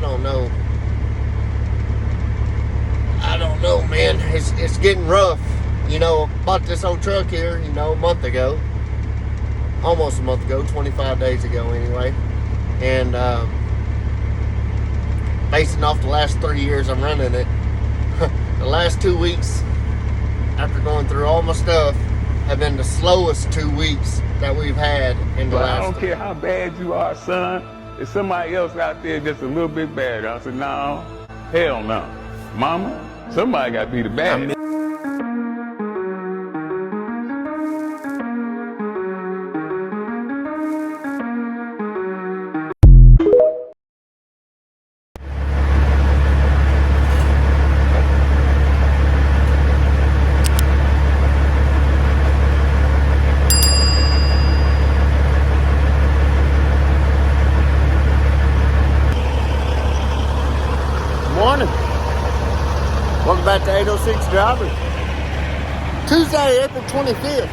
don't know. I don't know, man. It's getting rough. You know, bought this old truck here, you know, a month ago. Almost a month ago, 25 days ago anyway. And basing off the last 3 years I'm running it, the last 2 weeks, after going through all my stuff, have been the slowest 2 weeks that we've had in the last. I don't care how bad you are, son. If somebody else out there just a little bit better, I said, no, hell no. Mama, somebody got to be the bad. Welcome back to 806 Drivers. Tuesday, April 25th.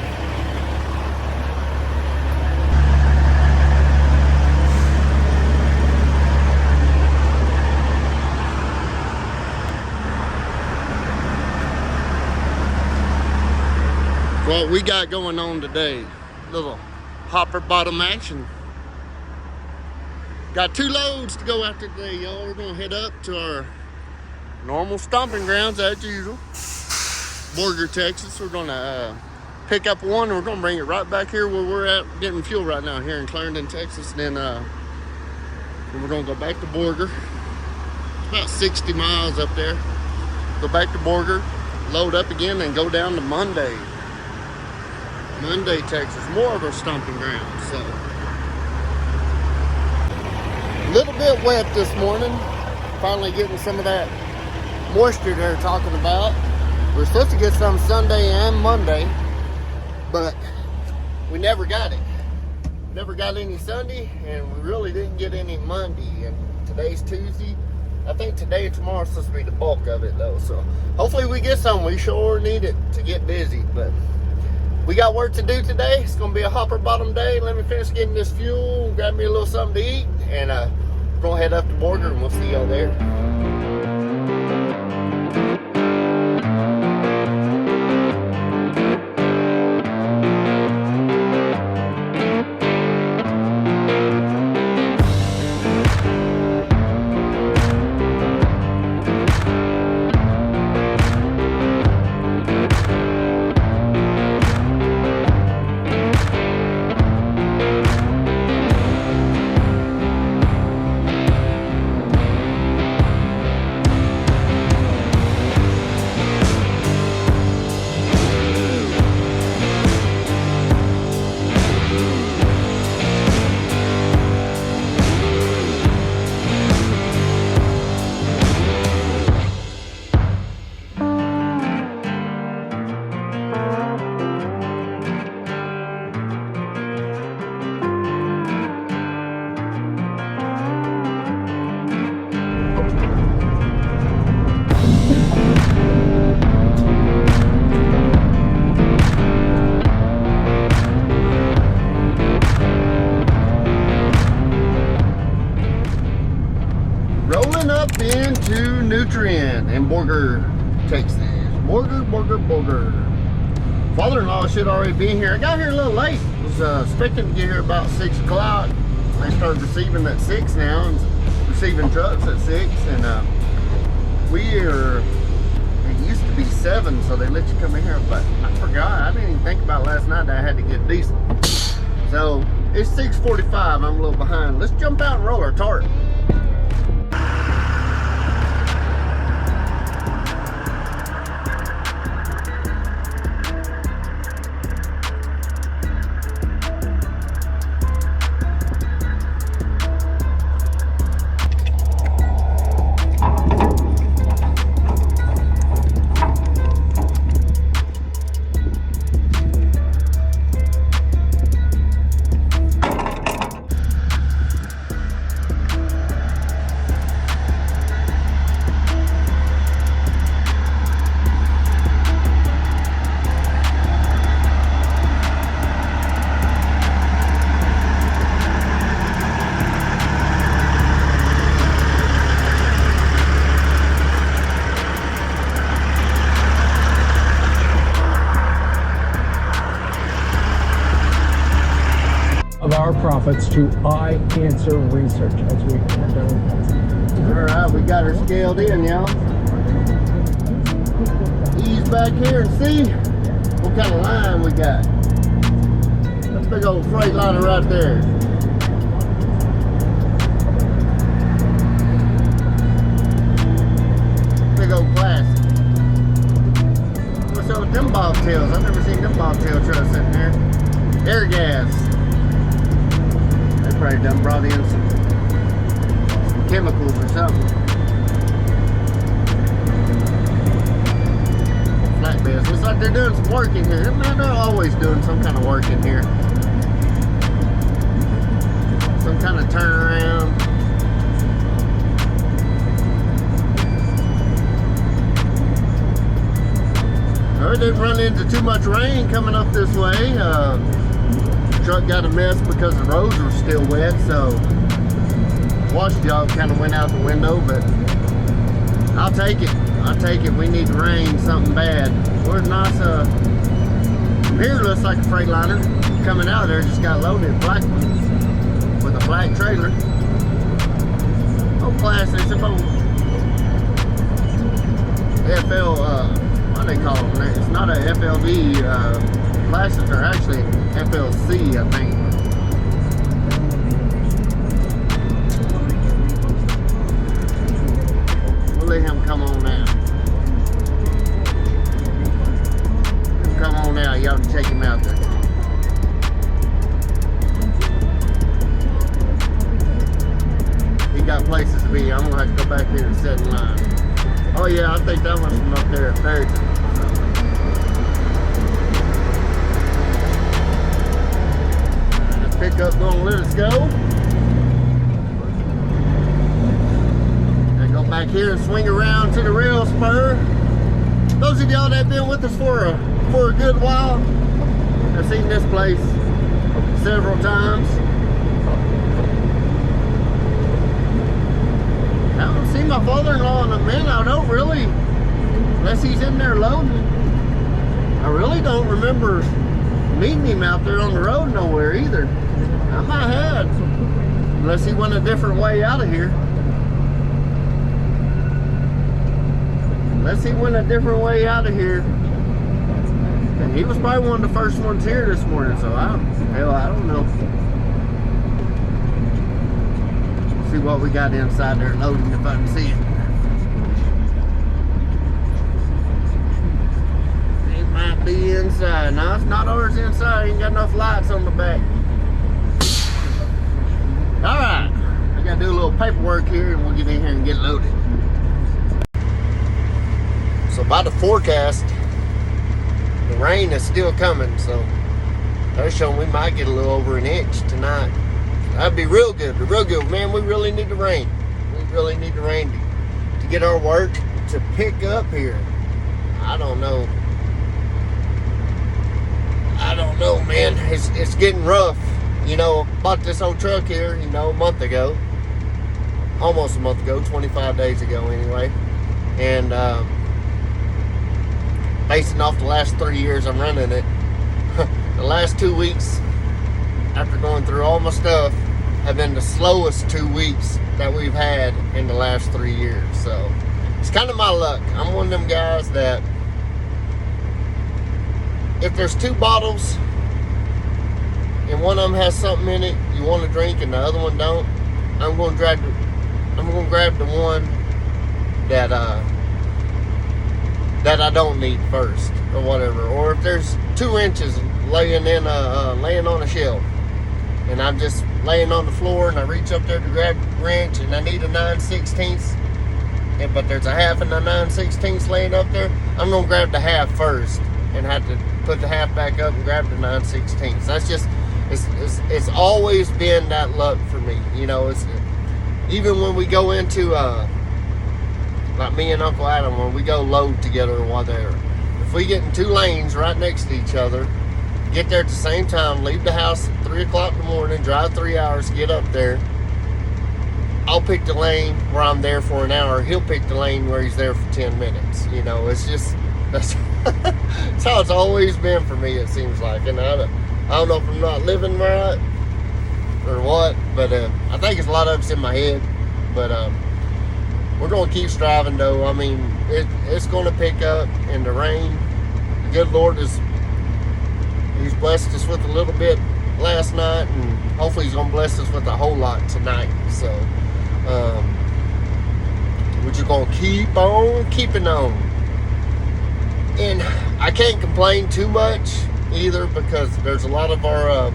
What we got going on today, little hopper bottom action. Got 2 loads to go after today, y'all. We're gonna head up to our normal stomping grounds as usual, Borger, Texas. We're gonna pick up one and we're gonna bring it right back here where we're at getting fuel right now here in Clarendon, Texas. And then we're gonna go back to Borger. It's about 60 miles up there. Go back to Borger, load up again, and go down to Munday, Texas. More of our stomping grounds. So a little bit wet this morning. Finally getting some of that moisture they're talking about. We're supposed to get some Sunday and Monday, but we never got it. Never got any Sunday, and we really didn't get any Monday. And today's Tuesday. I think today and tomorrow is supposed to be the bulk of it, though. So hopefully we get some. We sure need it to get busy, but we got work to do today. It's gonna be a hopper bottom day. Let me finish getting this fuel, grab me a little something to eat, and we're gonna head up to Borger, and we'll see y'all there. In Borger, Texas. Borger. Father-in-law should already be here. I got here a little late. Was expecting to get here about 6 o'clock. They started receiving at 6 now, and receiving trucks at 6. And it used to be 7, so they let you come in here. But I forgot. I didn't even think about last night that I had to get diesel. So it's 6:45. I'm a little behind. Let's jump out and roll our tarp. profits to eye cancer research as we head down. All right, we got her scaled in, y'all. Ease back here and see what kind of line we got. That big old freight liner right there. Big old classic. What's up with them bobtails? I've never seen them bobtail trucks sitting there. Air gas. They probably done brought in some chemicals or something. Flatbeds. Looks like they're doing some work in here. Man, they're always doing some kind of work in here. Some kind of turnaround. I heard they've run into too much rain coming up this way. Truck got a mess because the roads were still wet, so wash job kind of went out the window, but I'll take it. I'll take it. We need rain, something bad. Where's nice, from here looks like a Freightliner. Coming out of there, just got loaded, black one, with a black trailer. Oh, classic, some old FL, what do they call them? It's not a FLV, classics are actually FLC, I think. We'll let him come on now. Come on now, y'all can take him out there. He got places to be. I'm gonna have to go back here and sit in line. Oh yeah, I think that one's from up there at Fertilizer. The pickup gonna let us go. And go back here and swing around to the rail spur. Those of y'all that have been with us for a good while have seen this place several times. I don't see my father-in-law in a minute. I don't really, unless he's in there loading. I really don't remember meeting him out there on the road nowhere either. I might have, unless he went a different way out of here. Unless he went a different way out of here. And he was probably one of the first ones here this morning, so I don't know. See what we got inside there loading if I can see it. It might be inside. No, it's not ours inside. Ain't got enough lights on the back. Alright. I gotta do a little paperwork here and we'll get in here and get loaded. So by the forecast, the rain is still coming, so they're showing we might get a little over an inch tonight. That'd be real good, man. We really need the rain. We really need the rain to get our work to pick up here. I don't know, man. It's getting rough. You know, bought this old truck here, you know, a month ago. Almost a month ago, 25 days ago anyway. And basing off the last 3 years I'm running it, the last 2 weeks, after going through all my stuff, have been the slowest 2 weeks that we've had in the last 3 years. So it's kind of my luck. I'm one of them guys that if there's 2 bottles and one of them has something in it you want to drink and the other one don't, I'm going to grab the one that I don't need first or whatever. Or if there's 2 inches laying on a shelf and I'm just laying on the floor and I reach up there to grab the wrench and I need a 9/16, but there's a half and a 9/16 laying up there, I'm gonna grab the half first and have to put the half back up and grab the 9/16. That's just, it's always been that luck for me. You know, it's even when we go into like me and Uncle Adam, when we go load together or whatever, if we get in 2 lanes right next to each other, get there at the same time, leave the house at 3 o'clock in the morning, drive 3 hours, get up there, I'll pick the lane where I'm there for an hour, he'll pick the lane where he's there for 10 minutes. You know, it's just, that's how it's always been for me, it seems like. And I don't know if I'm not living right, or what, but I think it's a lot of it's in my head. But we're going to keep striving, though. I mean, it's going to pick up in the rain. The good Lord he's blessed us with a little bit last night, and hopefully he's going to bless us with a whole lot tonight. So we're just going to keep on keeping on. And I can't complain too much either, because there's a lot of our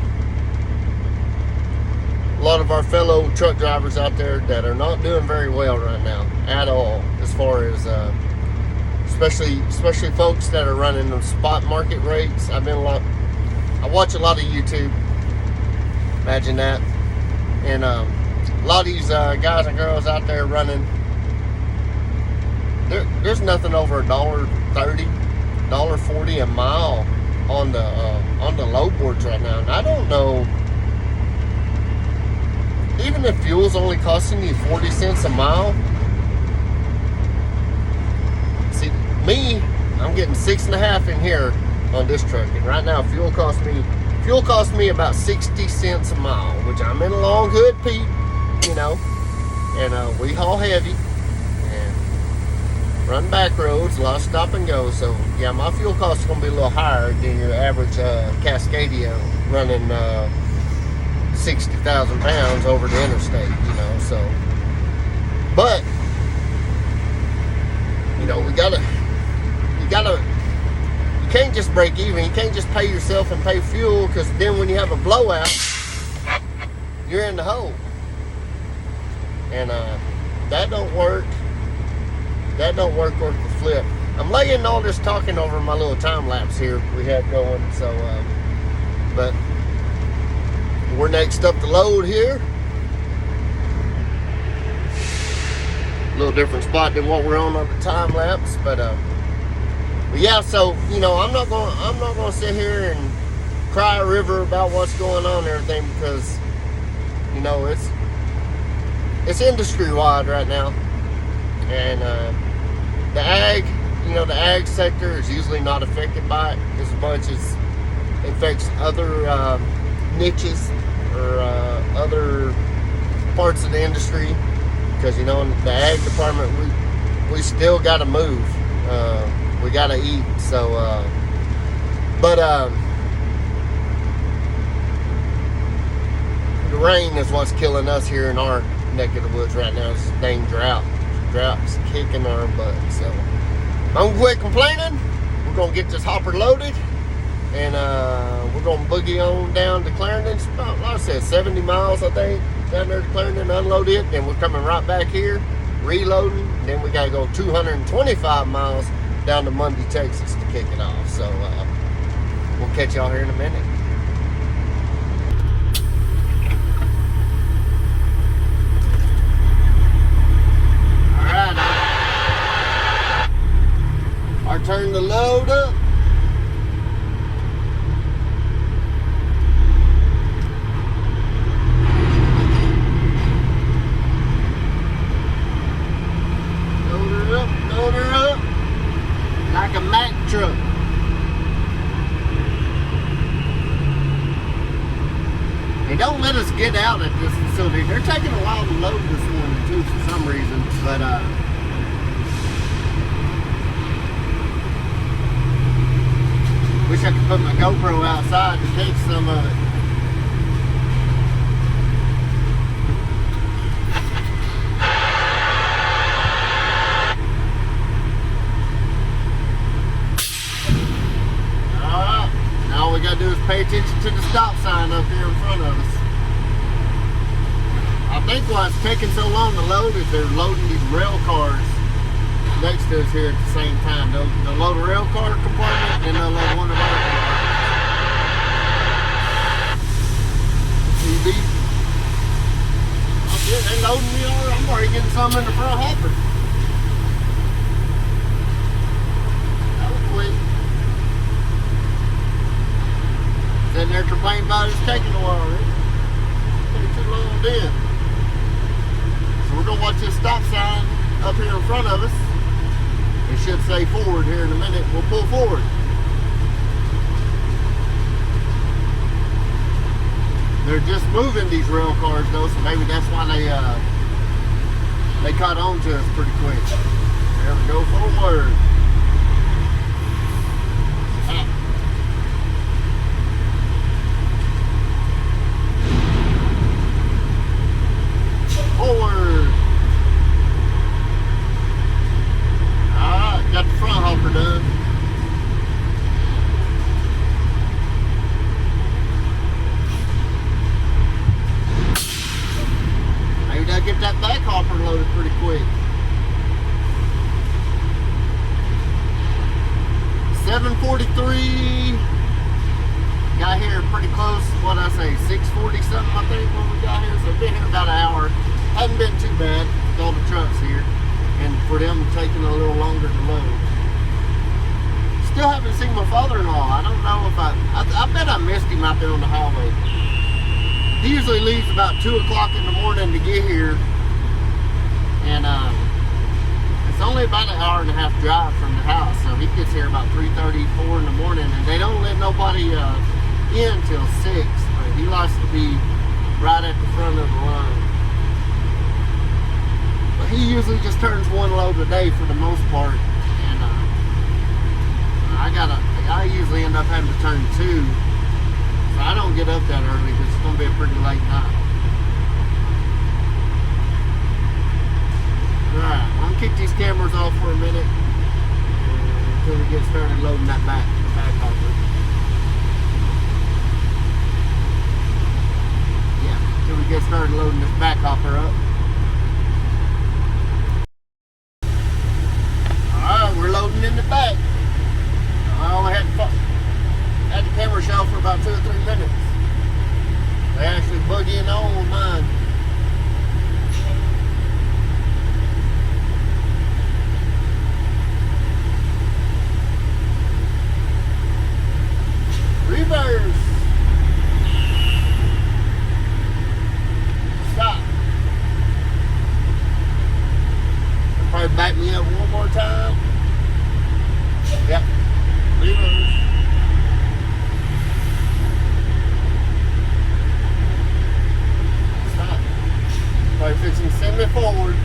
fellow truck drivers out there that are not doing very well right now at all, as far as especially folks that are running the spot market rates. I watch a lot of YouTube, imagine that, and a lot of these guys and girls out there running, there's nothing over $1.30, $1.40 a mile on the load boards right now. And I don't know, even if fuel's only costing you 40 cents a mile. See, me, I'm getting 6.5 in here on this truck, and right now fuel costs me about 60 cents a mile, which I'm in a long hood Pete, you know, and we haul heavy and run back roads, a lot of stop and go. So yeah, my fuel cost is going to be a little higher than your average Cascadia running 60,000 pounds over the interstate, you know. So, but you know, you can't just break even. You can't just pay yourself and pay fuel, because then when you have a blowout, you're in the hole. And that don't work. That don't work worth the flip. I'm laying all this talking over my little time lapse here we had going. So, but we're next up to load here. A little different spot than what we're on the time lapse, but yeah. So you know, I'm not gonna sit here and cry a river about what's going on and everything, because you know it's industry wide right now, and the ag sector is usually not affected by it as much as it affects other niches or other parts of the industry, because you know, in the ag department we still got to move, we got to eat. So but the rain is what's killing us here in our neck of the woods right now. It's this dang drought's kicking our butt. So I'm gonna quit complaining. We're gonna get this hopper loaded, and we're gonna boogie on down to Clarendon. It's about, like I said, 70 miles I think down there to Clarendon, unload it, and we're coming right back here reloading. Then we gotta go 225 miles down to Munday, Texas to kick it off. So we'll catch y'all here in a minute. Alright, our turn to load up. Load her up like a Mack truck. They don't let us get out at this facility. They're taking a while to load this one too for some reason, but wish I could put my GoPro outside to catch some of it. All we gotta do is pay attention to the stop sign up here in front of us. I think why it's taking so long to load is they're loading these rail cars next to us here at the same time. They'll load a rail car compartment, and they'll load one of our compartments. TV. Oh, yeah, they loading me already. I'm already getting some in the front hopper. That was quick. Sitting there complaining about it's taking a while, right? Taking too long then. So we're gonna watch this stop sign up here in front of us. It should say forward here in a minute. We'll pull forward. They're just moving these rail cars though, so maybe that's why they caught on to us pretty quick. There we go, forward. Forward. Alright, got the front hopper done. Maybe I get that back hopper loaded pretty quick. 7:43. Got here pretty close. What I say, 6:40 something I think when we got here. So been here about an hour. Hasn't been too bad with all the trucks here, and for them taking a little longer to load. Still haven't seen my father-in-law. I don't know if I bet I missed him out there on the highway. He usually leaves about 2 o'clock in the morning to get here, and it's only about an hour and a half drive from the house, so he gets here about 3:30, 4 in the morning, and they don't let nobody in till 6, but he likes to be right at the front of the line. But he usually just turns one load a day for the most part, and I usually end up having to turn 2. So I don't get up that early because it's going to be a pretty late night. Alright, I'm going to kick these cameras off for a minute until we get started loading that back hopper. Yeah, until we get started loading this back hopper up. Alright, we're loading in the back. I only had the camera shelf for about 2 or 3 minutes. They actually bug in on mine. Reverse. Stop. Probably back me up one more time. Yep. Reverse. Stop. Probably fixing to send me forward.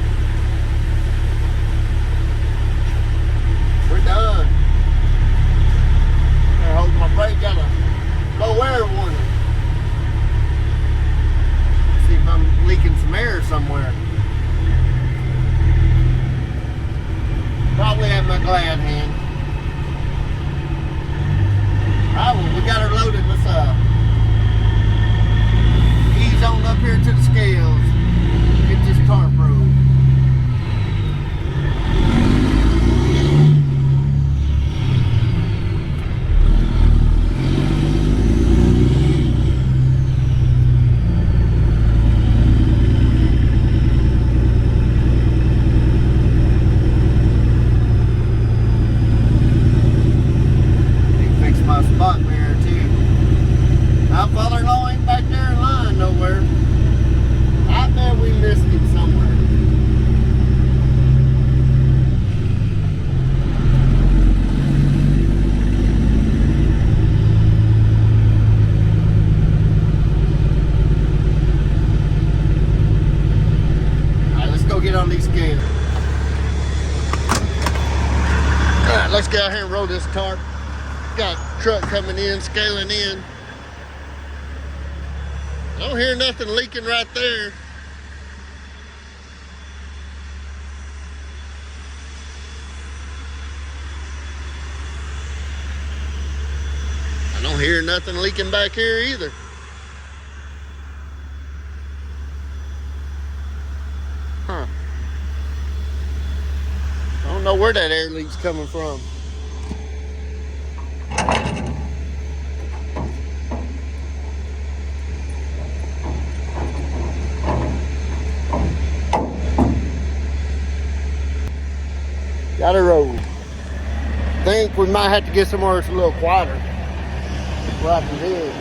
We're done. I'm holding my brake, got a low air warning. See if I'm leaking some air somewhere. Probably have my glad hand. Alright, well, we got her loaded. Let's ease on up here to the scales. Get this car approved. Let's get out here and roll this tarp. Got a truck coming in, scaling in. I don't hear nothing leaking right there. I don't hear nothing leaking back here either. Huh. I don't know where that air leak's coming from. Got a roll. Think we might have to get somewhere that's a little quieter. What I can do.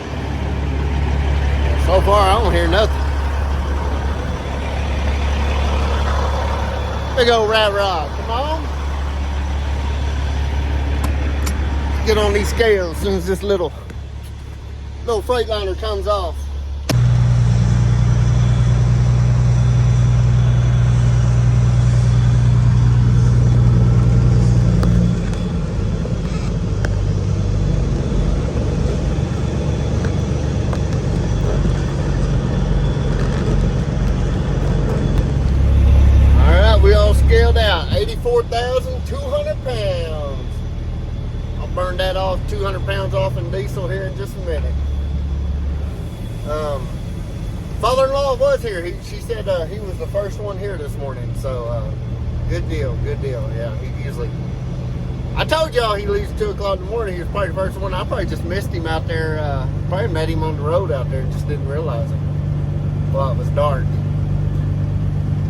So far, I don't hear nothing. Big old rat rod. Come on. Get on these scales as soon as this little Freightliner comes off. scaled out, 84,200 pounds. I'll burn that off, 200 pounds off in diesel here in just a minute. Father-in-law was here. She said he was the first one here this morning. So good deal, yeah. He usually, I told y'all he leaves 2 o'clock in the morning. He was probably the first one. I probably just missed him out there. Probably met him on the road out there and just didn't realize it while it was dark.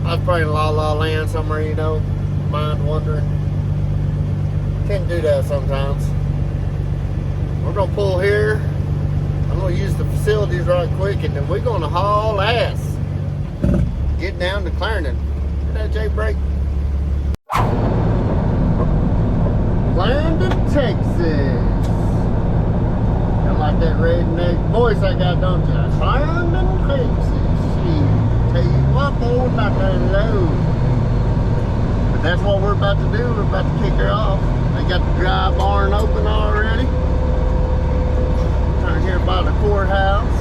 I was probably in La La Land somewhere, you know, mind wandering. Can't do that sometimes. We're gonna pull here. I'm gonna use the facilities right quick, and then we're gonna haul ass. Get down to Clarendon. Look at that J-brake. Clarendon, Texas. I like that redneck voice I got, don't you? Clarendon, Texas. Tell you what, boy, about that load. But that's what we're about to do. We're about to kick her off. They got the dry barn open already. Trying here by the courthouse.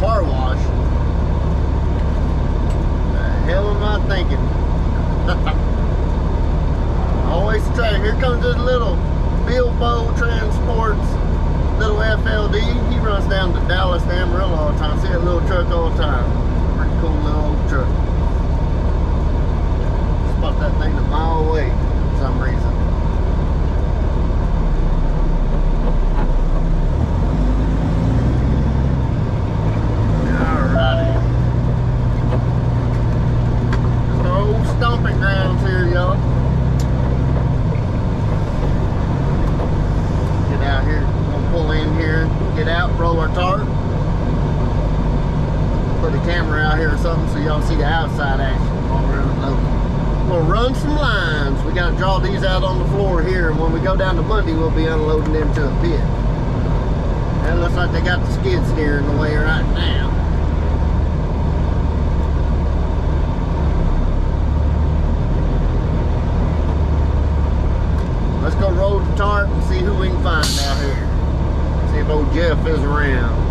Car wash. The hell am I thinking? Always try. Here comes this little Bilbo Transports. Little FLD, he runs down to Dallas to Amarillo all the time. See that little truck all the time. Pretty cool little old truck. Spot that thing a mile away for some reason. Alrighty. Just our old stomping grounds here, y'all. Get out here. Pull in here, get out, roll our tarp. Put a camera out here or something so y'all see the outside action while we're unloading. We'll run some lines. We got to draw these out on the floor here, and when we go down to Munday, we'll be unloading them to a pit. And it looks like they got the skid steer in the way right now. Let's go roll the tarp and see who we can find out here. See if old Jeff is around.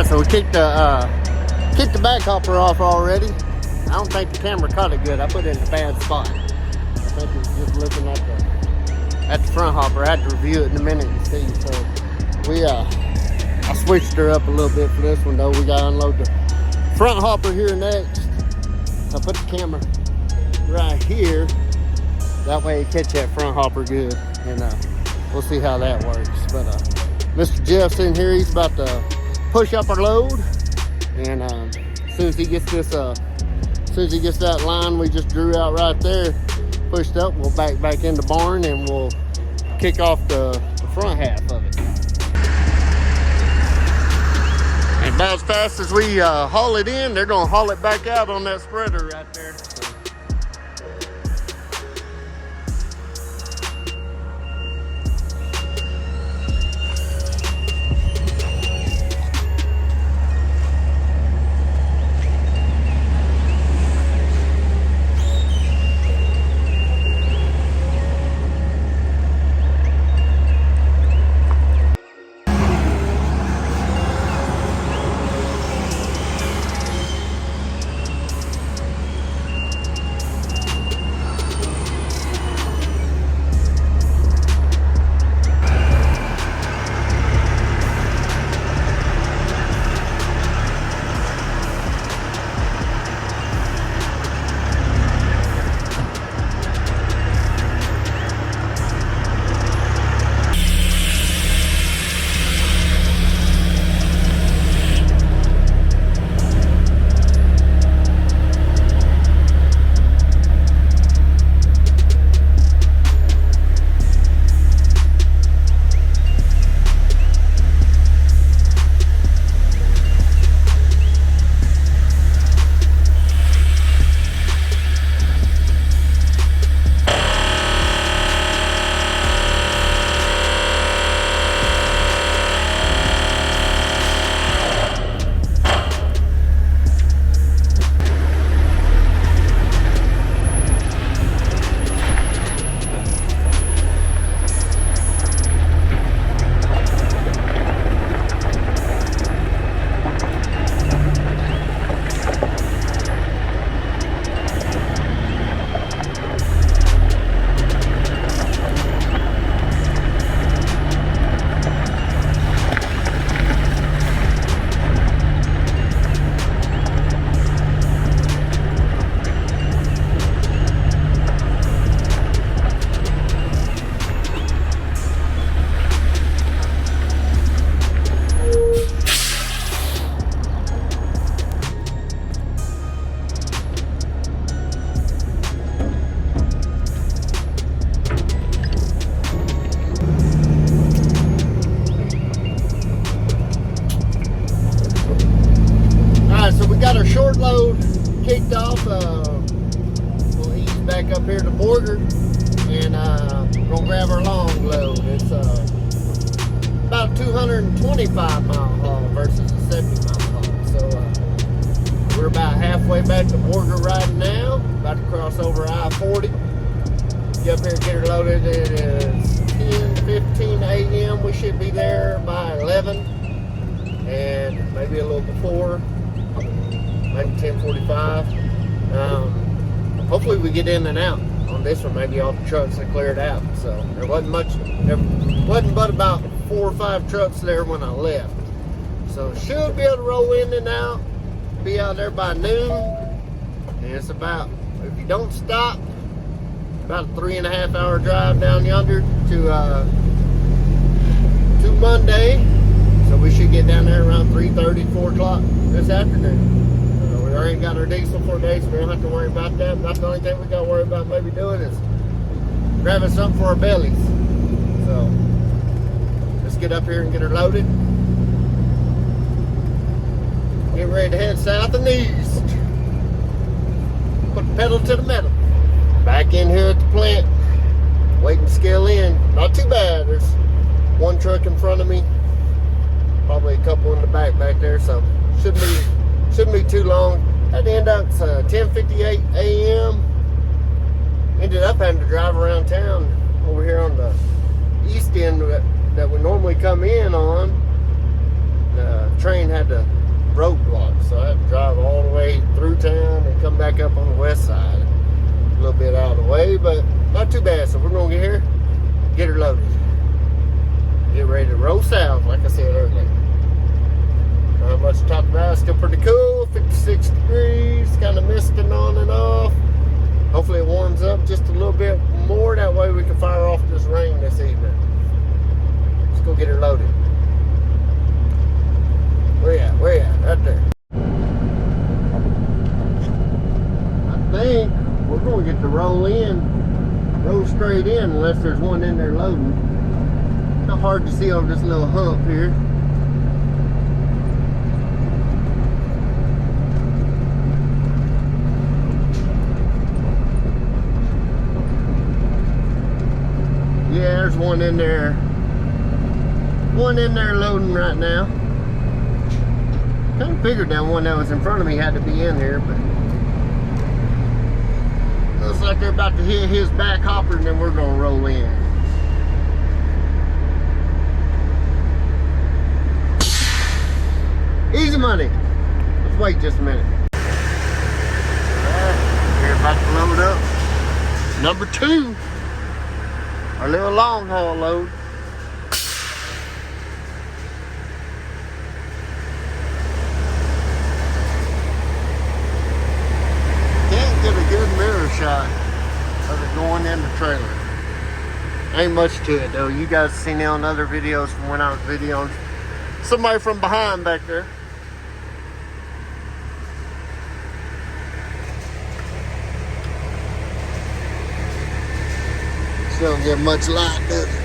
So we kicked the back hopper off already. I don't think the camera caught it good. I put it in a bad spot. I think it was just looking at the front hopper. I had to review it in a minute and see. So we I switched her up a little bit for this one though. We got to unload the front hopper here next. So I put the camera right here. That way it catch that front hopper good, and we'll see how that works. But Mr. Jeff's in here. He's about to push up our load, and as soon as he gets this, as soon as he gets that line we just drew out right there pushed up, we'll back in the barn and we'll kick off the front half of it. And about as fast as we haul it in, they're gonna haul it back out on that spreader right there. kicked off. We'll ease back up here to Borger and gonna grab our long load. It's about 225 mile haul versus a 70 mile haul. So we're about halfway back to Borger right now. About to cross over I-40. Get up here and get her loaded. It is 10:15 a.m. We should be there by 11, and maybe a little before, maybe 10:45. Hopefully we get in and out on this one. Maybe all the trucks are cleared out. So there wasn't much. There wasn't but about 4 or 5 trucks there when I left. So should be able to roll in and out. Be out there by noon. And it's about, if you don't stop, about a 3.5 hour drive down yonder to Munday. So we should get down there around 3:30, 4 o'clock this afternoon. We already got our diesel for days, so we don't have to worry about that. That's the only thing we got to worry about maybe doing is grabbing something for our bellies. So let's get up here and get her loaded. Get ready to head south and east. Put the pedal to the metal. Back in here at the plant, waiting to scale in. Not too bad. There's one truck in front of me, probably a couple in the back there, so shouldn't be too long. Had to end up 10:58 a.m. Ended up having to drive around town over here on the east end that we normally come in on. The train had to roadblock, so I had to drive all the way through town and come back up on the west side. A little bit out of the way, but not too bad. So we're gonna get here, get her loaded, get ready to roll south, like I said earlier. Not much to talk about. Still pretty cool. 56 degrees, kind of misting on and off. Hopefully it warms up just a little bit more. That way we can fire off this rain this evening. Let's go get her loaded. Where you at? Where you at? Right there. I think we're going to get to roll straight in unless there's one in there loading. Not hard to see over this little hump here. Yeah, there's one in there. One in there loading right now. Kind of figured that one that was in front of me had to be in here, but looks like they're about to hit his back hopper and then we're gonna roll in. Easy money. Let's wait just a minute. Alright, we're about to load up number 2. Our little long haul load. Can't get a good mirror shot of it going in the trailer. Ain't much to it though. You guys seen it on other videos from when I was videoing somebody from behind back there. Still don't get much light, does it?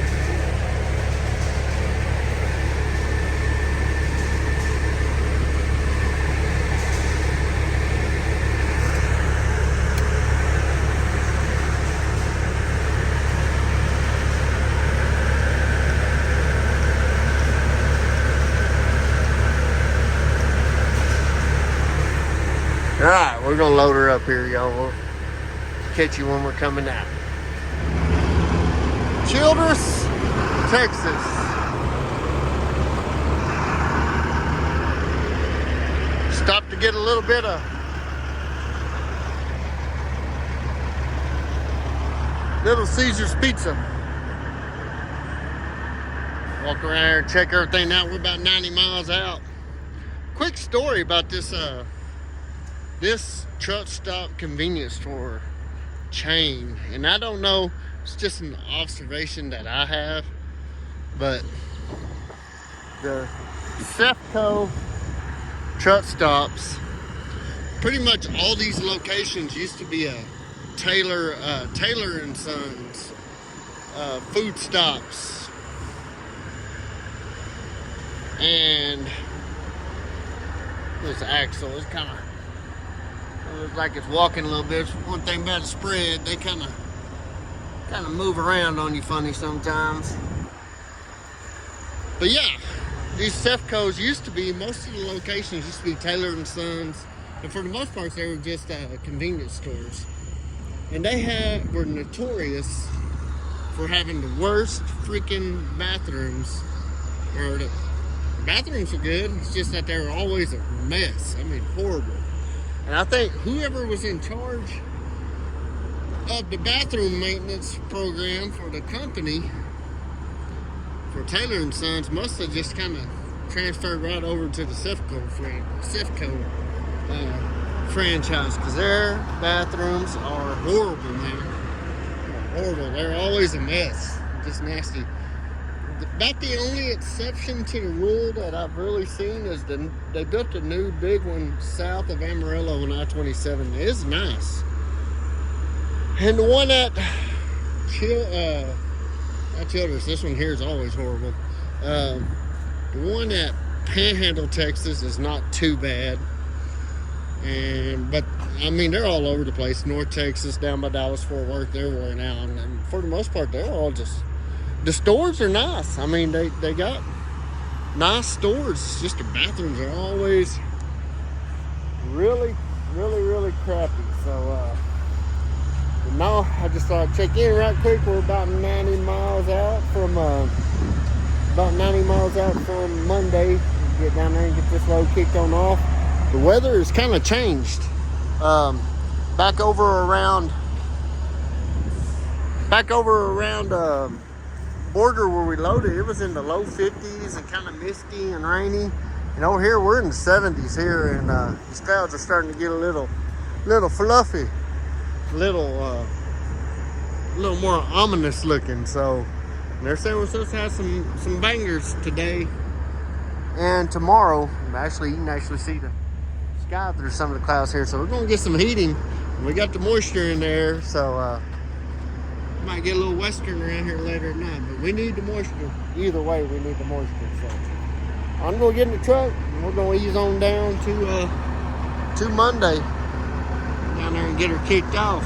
Alright, we're gonna load her up here, y'all. We'll catch you when we're coming out. Childress, Texas. Stopped to get a little bit of Little Caesar's Pizza. Walk around here and check everything out. We're about 90 miles out. Quick story about this this truck stop convenience store chain, and I don't know, it's just an observation that I have, but the Cefco truck stops, pretty much all these locations used to be a Taylor and Sons food stops, and this axle is kind of, It looks like it's walking a little bit. One thing about a spread, they kind of move around on you funny sometimes. But yeah, these Cefcos used to be, most of the locations used to be Taylor and Sons, and for the most part they were just convenience stores. And they were notorious for having the worst freaking bathrooms. Or the bathrooms were good, it's just that they were always a mess. I mean, horrible. And I think whoever was in charge of the bathroom maintenance program for the company, for Taylor and Sons, must have just kind of transferred right over to the Cefco franchise, because their bathrooms are horrible, man. Horrible. They're always a mess. Just nasty. About the only exception to the rule that I've really seen is they built a new big one south of Amarillo on I-27. It is nice. And the one at Childress, this one here is always horrible. The one at Panhandle, Texas is not too bad. But I mean, they're all over the place. North Texas, down by Dallas, Fort Worth, they're wearing out. And for the most part, they're all just, the stores are nice. I mean, they got nice stores. It's just the bathrooms are always really, really, really crappy. So, now I just thought I'd check in right quick. We're about 90 miles out from Munday. Get down there and get this load kicked on off. The weather has kind of changed. Back over around Borger where we loaded, it was in the low 50s and kind of misty and rainy. And over here we're in the 70s here, and these clouds are starting to get a little fluffy, a little more ominous looking. So they're saying we're supposed to have some bangers today and tomorrow. Actually, you can actually see the sky through some of the clouds here. So we're gonna get some heating. We got the moisture in there, so might get a little western around here later at night, but we need the moisture. Either way, we need the moisture. So I'm gonna get in the truck and we're gonna ease on down to Munday, down there and get her kicked off.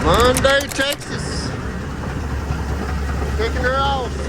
Munday, Texas. Kicking her off.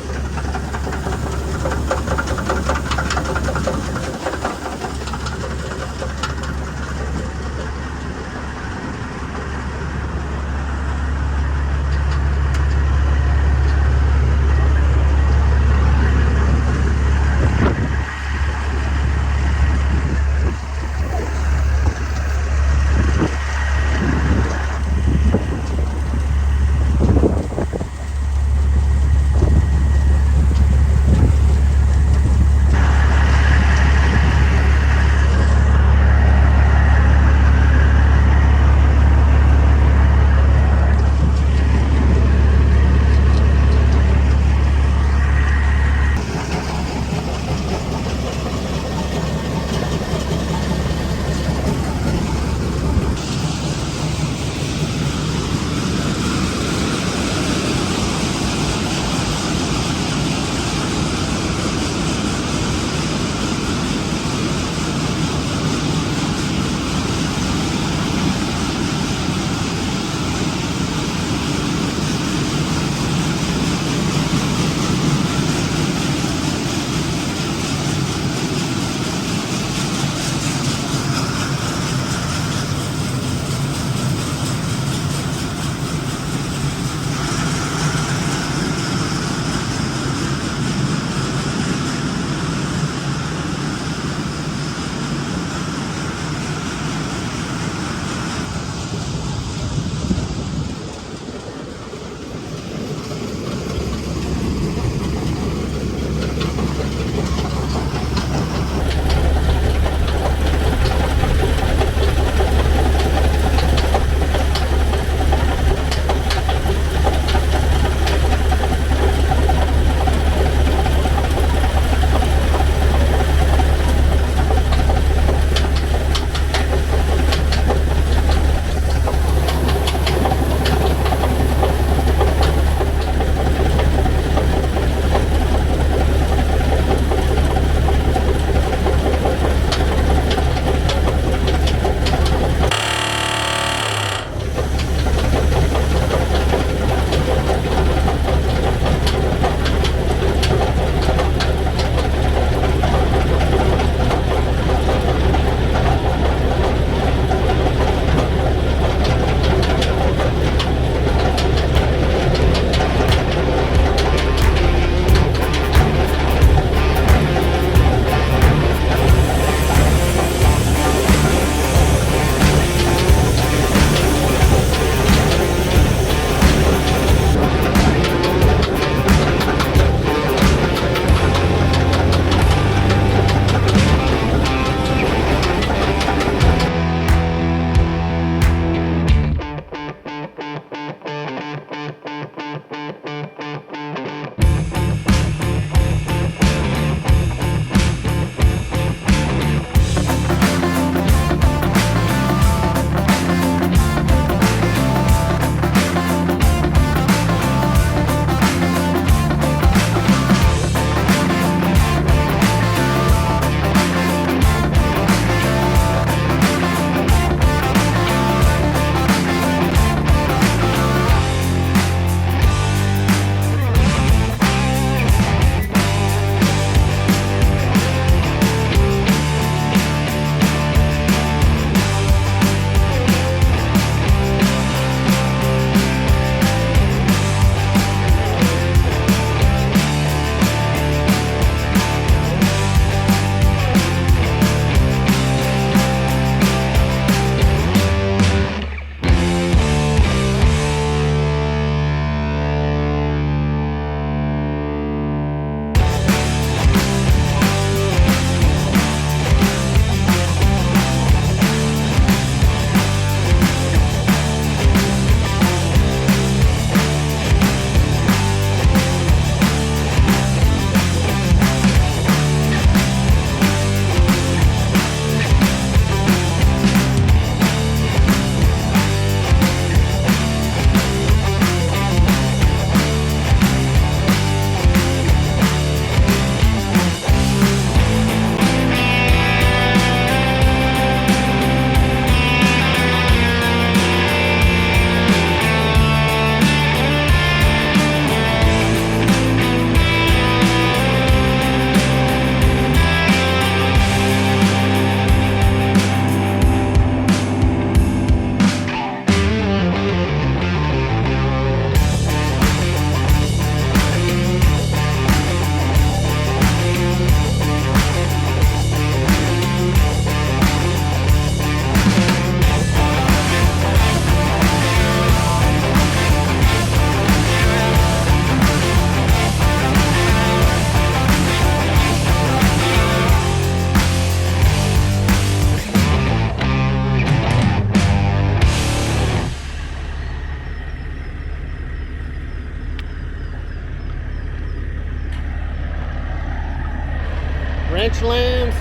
Ranchlands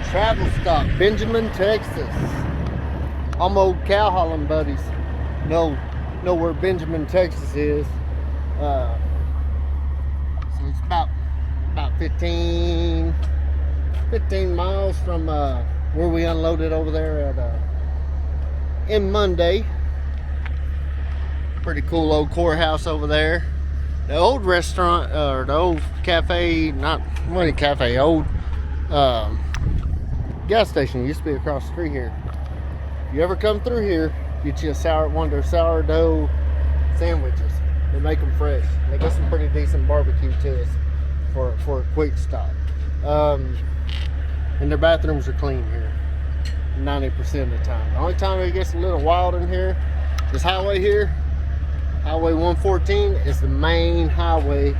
Travel Stop, Benjamin, Texas. All my old cow hauling buddies know where Benjamin, Texas is. So it's about 15 miles from where we unloaded over there at in Munday. Pretty cool old courthouse over there. The old restaurant, or the old cafe, not really cafe, old gas station used to be across the street here. If you ever come through here, get you one of their sourdough sandwiches. They make them fresh. They got some pretty decent barbecue to us for a quick stop. And their bathrooms are clean here 90% of the time. The only time it gets a little wild in here, this highway here, Highway 114, is the main highway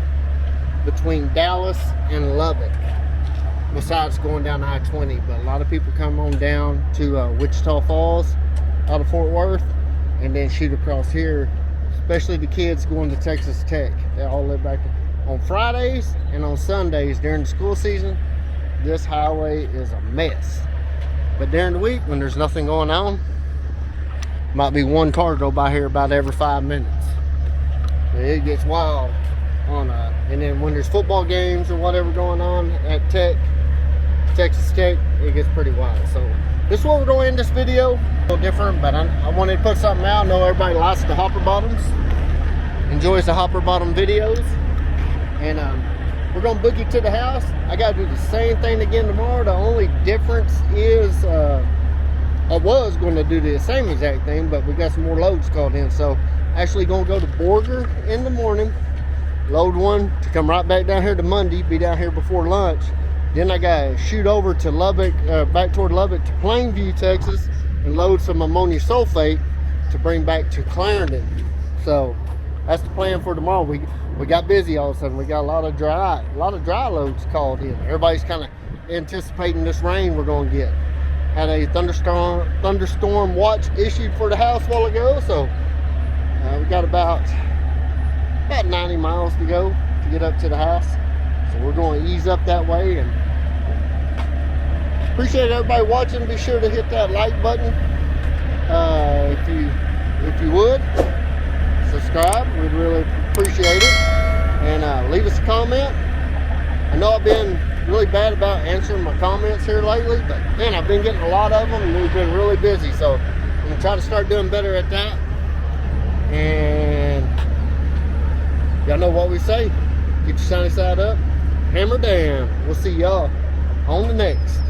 between Dallas and Lubbock, besides going down I-20. But a lot of people come on down to Wichita Falls out of Fort Worth and then shoot across here, especially the kids going to Texas Tech. They all live back there. On Fridays and on Sundays during the school season, this highway is a mess. But during the week, when there's nothing going on, might be one car go by here about every 5 minutes. But it gets wild on and then when there's football games or whatever going on at Texas Tech, it gets pretty wild. So this is what we're going to end this video. A little different, but I wanted to put something out. I know everybody likes the hopper bottoms, enjoys the hopper bottom videos, and we're gonna boogie to the house. I gotta do the same thing again tomorrow. The only difference is I was gonna do the same exact thing, but we got some more loads called in. So actually gonna go to Borger in the morning, load one to come right back down here to Munday, be down here before lunch. Then I gotta shoot over to Lubbock, back toward Lubbock to Plainview, Texas, and load some ammonia sulfate to bring back to Clarendon. So that's the plan for tomorrow. We got busy all of a sudden. We got a lot of dry loads called in. Everybody's kind of anticipating this rain we're going to get. Had a thunderstorm watch issued for the house a while ago, so we got about 90 miles to go to get up to the house. So we're going to ease up that way. And appreciate everybody watching. Be sure to hit that like button if you would. Subscribe, we'd really appreciate it, and leave us a comment. I know I've been really bad about answering my comments here lately, but man, I've been getting a lot of them and we've been really busy, so I'm gonna try to start doing better at that. And y'all know what we say, get your sunny side up, hammer down. We'll see y'all on the next.